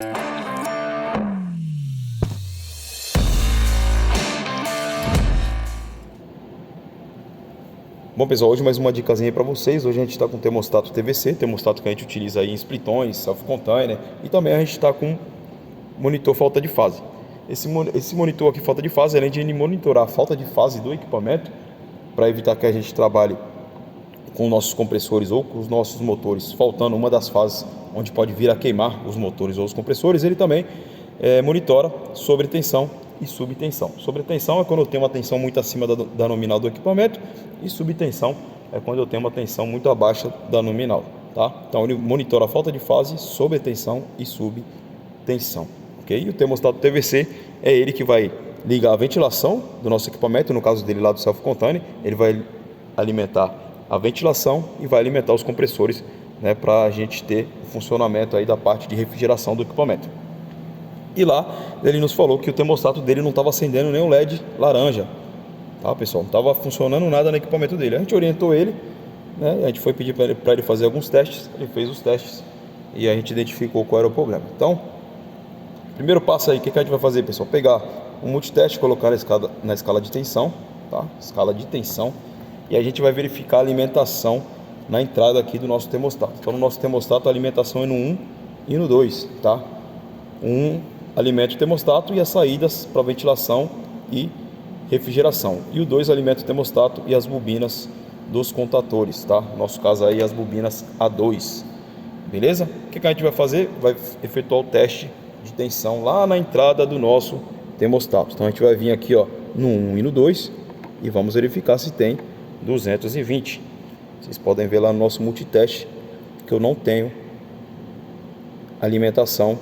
Bom pessoal, hoje mais uma dicasinha para vocês. Hoje a gente está com o termostato TVC, termostato que a gente utiliza aí em splitões, self-container, e também a gente está com monitor falta de fase. Esse monitor aqui falta de fase, além de ele monitorar a falta de fase do equipamento, para evitar que a gente trabalhe com nossos compressores ou com os nossos motores faltando uma das fases onde pode vir a queimar os motores ou os compressores, ele também monitora sobretensão e subtensão. Sobretensão é quando eu tenho uma tensão muito acima da nominal do equipamento, e subtensão é quando eu tenho uma tensão muito abaixo da nominal, tá? Então ele monitora a falta de fase, sobretensão e subtensão, ok? E o termostato TVC é ele que vai ligar a ventilação do nosso equipamento, no caso dele lá do self-container, ele vai alimentar a ventilação e vai alimentar os compressores, né, para a gente ter o funcionamento aí da parte de refrigeração do equipamento. E lá ele nos falou que o termostato dele não estava acendendo nem o LED laranja, tá pessoal? Não estava funcionando nada no equipamento dele. A gente orientou ele, né? A gente foi pedir para ele fazer alguns testes, ele fez os testes e a gente identificou qual era o problema. Então, primeiro passo aí, o que a gente vai fazer, pessoal? Pegar um multiteste, colocar na escala de tensão, tá? Escala de tensão, e a gente vai verificar a alimentação na entrada aqui do nosso termostato. Então, no nosso termostato a alimentação é no 1 e no 2, tá? 1 alimenta o termostato e as saídas para ventilação e refrigeração, e o 2 alimenta o termostato e as bobinas dos contatores, tá? No nosso caso aí as bobinas A2, beleza? O que a gente vai fazer? Vai efetuar o teste de tensão lá na entrada do nosso termostato. Então a gente vai vir aqui, ó, no 1 e no 2 e vamos verificar se tem 220. Vocês podem ver lá no nosso multiteste que eu não tenho alimentação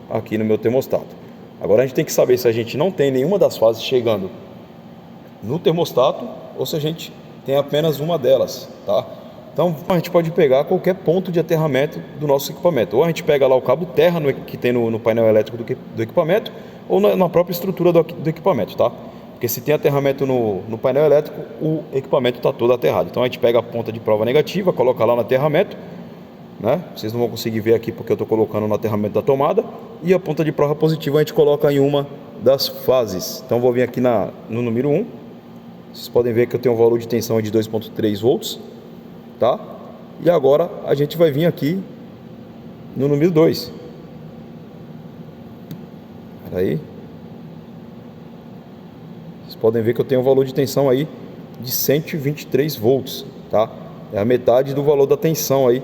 aqui no meu termostato. Agora a gente tem que saber se a gente não tem nenhuma das fases chegando no termostato ou se a gente tem apenas uma delas, tá? Então a gente pode pegar qualquer ponto de aterramento do nosso equipamento, ou a gente pega lá o cabo terra que tem no painel elétrico do equipamento, ou na própria estrutura do equipamento, tá? Porque se tem aterramento no painel elétrico, o equipamento está todo aterrado. Então a gente pega a ponta de prova negativa, coloca lá no aterramento, né? Vocês não vão conseguir ver aqui porque eu estou colocando no aterramento da tomada, e a ponta de prova positiva a gente coloca em uma das fases. Então vou vir aqui no número 1. Vocês podem ver que eu tenho um valor de tensão de 2.3 volts, tá? E agora a gente vai vir aqui no número 2. Espera aí. Vocês podem ver que eu tenho um valor de tensão aí de 123 volts, tá? É a metade do valor da tensão aí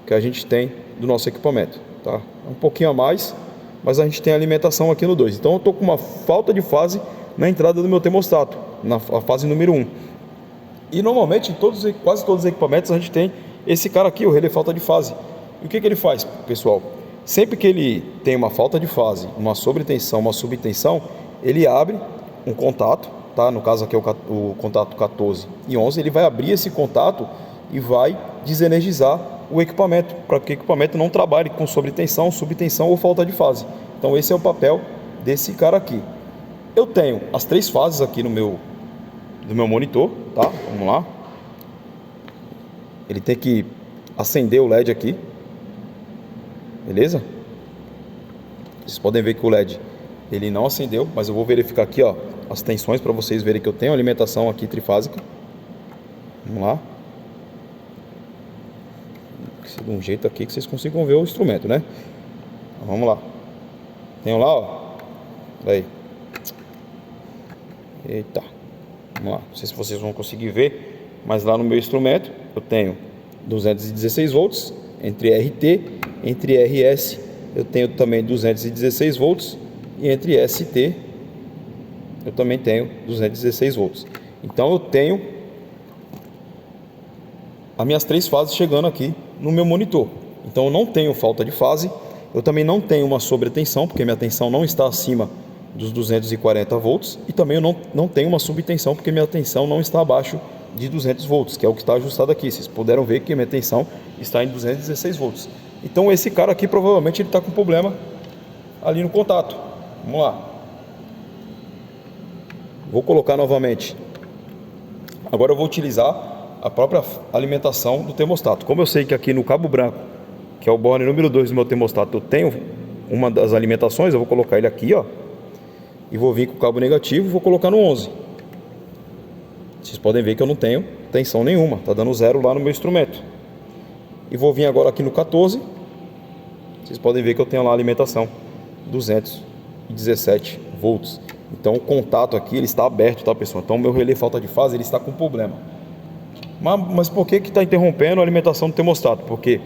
que a gente tem do nosso equipamento, tá? Um pouquinho a mais, mas a gente tem alimentação aqui no 2. Então eu estou com uma falta de fase na entrada do meu termostato, na fase número 1. E normalmente em quase todos os equipamentos a gente tem esse cara aqui, o relé falta de fase. E o que ele faz, pessoal? Sempre que ele tem uma falta de fase, uma sobretensão, uma subtensão, ele abre um contato, tá? No caso aqui é o contato 14 e 11, ele vai abrir esse contato e vai desenergizar o equipamento, para que o equipamento não trabalhe com sobretensão, subtensão ou falta de fase. Então esse é o papel desse cara aqui. Eu tenho as 3 fases aqui do meu monitor, tá? Vamos lá. Ele tem que acender o LED aqui, beleza? Vocês podem ver que o LED ele não acendeu, mas eu vou verificar aqui, ó, as tensões para vocês verem que eu tenho alimentação aqui trifásica. Vamos lá. De um jeito aqui que vocês consigam ver o instrumento, né? Então, vamos lá. Tenho lá, ó. Aí. Eita. Vamos lá. Não sei se vocês vão conseguir ver, mas lá no meu instrumento eu tenho 216 volts entre RT, entre RS eu tenho também 216 volts e entre ST eu também tenho 216 volts. Então eu tenho as minhas 3 fases chegando aqui no meu monitor. Então eu não tenho falta de fase, eu também não tenho uma sobretensão, porque minha tensão não está acima dos 240 volts, e também eu não tenho uma subtensão, porque minha tensão não está abaixo de 200 volts, que é o que está ajustado aqui. Vocês puderam ver que minha tensão está em 216 volts. Então esse cara aqui provavelmente ele está com problema ali no contato. Vamos lá. Vou colocar novamente. Agora eu vou utilizar a própria alimentação do termostato. Como eu sei que aqui no cabo branco que é o borne número 2 do meu termostato, eu tenho uma das alimentações, eu vou colocar ele aqui, ó, e vou vir com o cabo negativo e vou colocar no 11. Vocês podem ver que eu não tenho tensão nenhuma, tá dando 0 lá no meu instrumento. E vou vir agora aqui no 14. Vocês podem ver que eu tenho lá a alimentação 217 volts. Então o contato aqui ele está aberto, tá, pessoal? Então o meu relé falta de fase ele está com problema. Mas por que está interrompendo a alimentação do termostato? Porque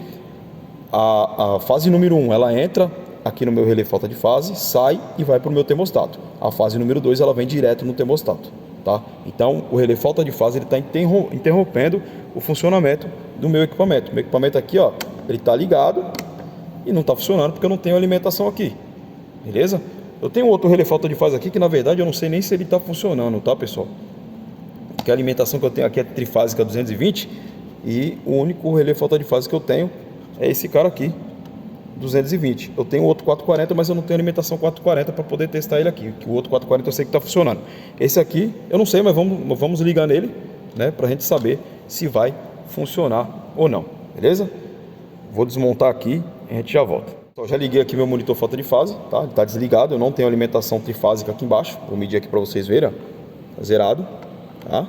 a fase número 1 ela entra aqui no meu relé falta de fase, sai e vai para o meu termostato. A fase número 2 ela vem direto no termostato, tá? Então o relé falta de fase ele está interrompendo o funcionamento do meu equipamento. Meu equipamento aqui, ó, ele está ligado e não está funcionando porque eu não tenho alimentação aqui, beleza? Eu tenho outro relé falta de fase aqui que na verdade eu não sei nem se ele está funcionando, tá, pessoal? Porque a alimentação que eu tenho aqui é trifásica 220 e o único relé falta de fase que eu tenho é esse cara aqui, 220. Eu tenho outro 440, mas eu não tenho alimentação 440 para poder testar ele aqui. Que o outro 440 eu sei que está funcionando. Esse aqui eu não sei, mas vamos ligar nele, né, para a gente saber se vai funcionar ou não, beleza? Vou desmontar aqui e a gente já volta. Então, já liguei aqui meu monitor falta de fase, tá? Ele está desligado, eu não tenho alimentação trifásica aqui embaixo. Vou medir aqui para vocês verem, ó. Tá zerado, tá?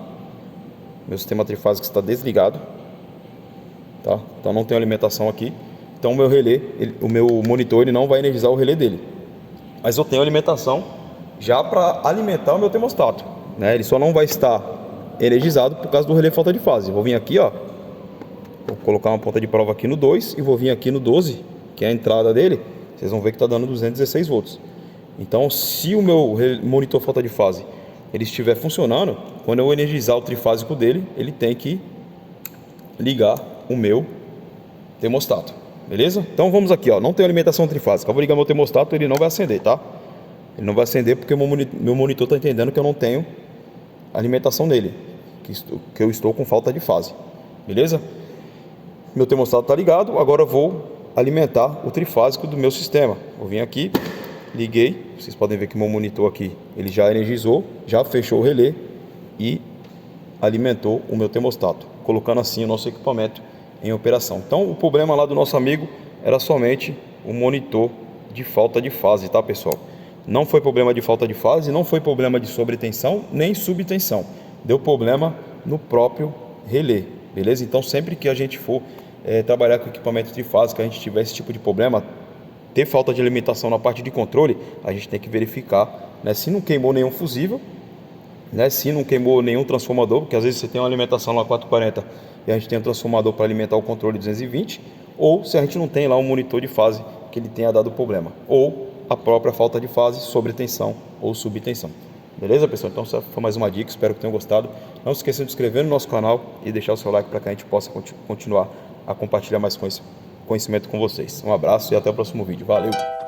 Meu sistema trifásico está desligado, tá? Então não tem alimentação aqui. Então o meu relé, o meu monitor ele não vai energizar o relé dele. Mas eu tenho alimentação já para alimentar o meu termostato, né? Ele só não vai estar energizado por causa do relé falta de fase. Vou vir aqui, ó. Vou colocar uma ponta de prova aqui no 2 e vou vir aqui no 12, que é a entrada dele. Vocês vão ver que está dando 216 volts. Então se o meu monitor falta de fase ele estiver funcionando, quando eu energizar o trifásico dele, ele tem que ligar o meu termostato. Beleza? Então vamos aqui, ó. Não tem alimentação trifásica. Eu vou ligar meu termostato, ele não vai acender, tá? Ele não vai acender porque meu monitor está entendendo que eu não tenho alimentação nele, que eu estou com falta de fase. Beleza? Meu termostato está ligado. Agora eu vou alimentar o trifásico do meu sistema. Vou vir aqui, liguei. Vocês podem ver que meu monitor aqui ele já energizou, já fechou o relé e alimentou o meu termostato, colocando assim o nosso equipamento em operação. Então o problema lá do nosso amigo era somente o monitor de falta de fase, tá, pessoal? Não foi problema de falta de fase, não foi problema de sobretensão nem subtensão, deu problema no próprio relé, beleza? Então sempre que a gente for trabalhar com equipamento trifásico, a gente tiver esse tipo de problema, ter falta de alimentação na parte de controle, a gente tem que verificar, né, se não queimou nenhum fusível, né, se não queimou nenhum transformador, porque às vezes você tem uma alimentação lá 440 e a gente tem um transformador para alimentar o controle 220, ou se a gente não tem lá um monitor de fase que ele tenha dado problema, ou a própria falta de fase, sobretensão ou subtensão. Beleza, pessoal? Então essa foi mais uma dica, espero que tenham gostado. Não se esqueçam de se inscrever no nosso canal e deixar o seu like para que a gente possa continuar a compartilhar mais conhecimento com vocês. Um abraço e até o próximo vídeo. Valeu!